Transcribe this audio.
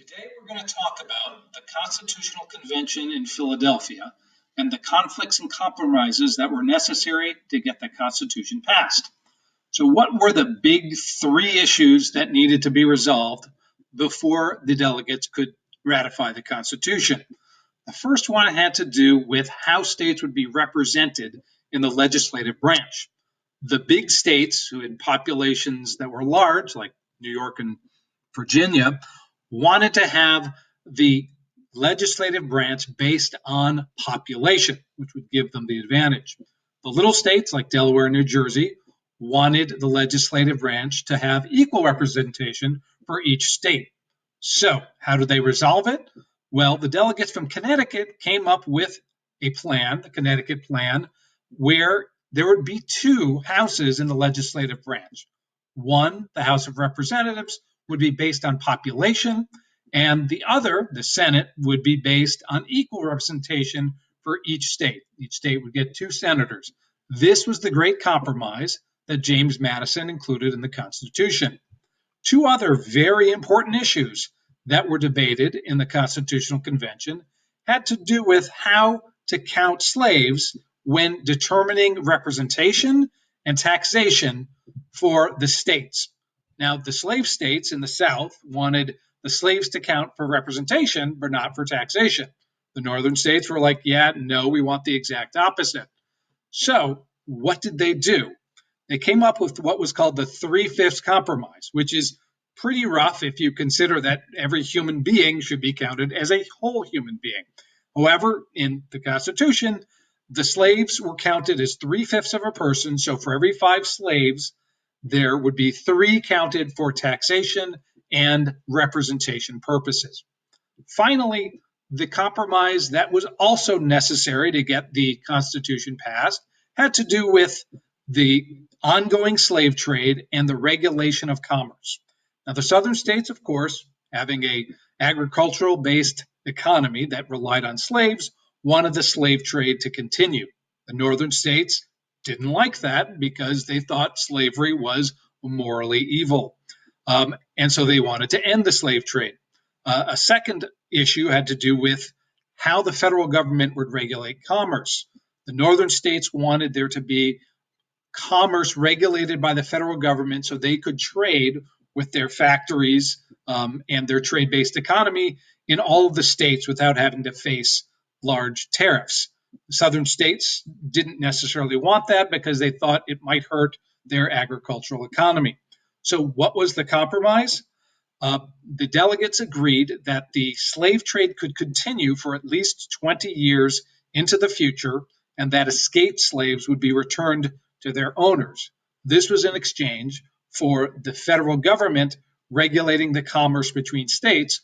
Today we're going to talk about the Constitutional Convention in Philadelphia and the conflicts and compromises that were necessary to get the Constitution passed. So, what were the big three issues that needed to be resolved before the delegates could ratify the Constitution? The first one had to do with how states would be represented in the legislative branch. The big states, who had populations that were large, like New York and Virginia, wanted to have the legislative branch based on population, which would give them the advantage. The little states like Delaware and New Jersey wanted the legislative branch to have equal representation for each state. So, how did they resolve it? Well, the delegates from Connecticut came up with a plan, the Connecticut Plan, where there would be two houses in the legislative branch. One, the House of Representatives, would be based on population, and the other, the Senate, would be based on equal representation for each state. Each state would get two senators. This was the great compromise that James Madison included in the Constitution. Two other very important issues that were debated in the Constitutional Convention had to do with how to count slaves when determining representation and taxation for the states. Now, the slave states in the South wanted the slaves to count for representation, but not for taxation. The northern states were like, yeah, no, we want the exact opposite. So, what did they do? They came up with what was called the Three-Fifths Compromise, which is pretty rough if you consider that every human being should be counted as a whole human being. However, in the Constitution, the slaves were counted as three-fifths of a person. So for every 5 slaves, there would be 3 counted for taxation and representation purposes. Finally, the compromise that was also necessary to get the Constitution passed had to do with the ongoing slave trade and the regulation of commerce. Now, the southern states, of course, having an agricultural-based economy that relied on slaves, wanted the slave trade to continue. The northern states didn't like that because they thought slavery was morally evil. And so they wanted to end the slave trade. A second issue had to do with how the federal government would regulate commerce. The northern states wanted there to be commerce regulated by the federal government so they could trade with their factories and their trade-based economy in all of the states without having to face large tariffs. Southern states didn't necessarily want that because they thought it might hurt their agricultural economy. So what was the compromise? The delegates agreed that the slave trade could continue for at least 20 years into the future and that escaped slaves would be returned to their owners. This was in exchange for the federal government regulating the commerce between states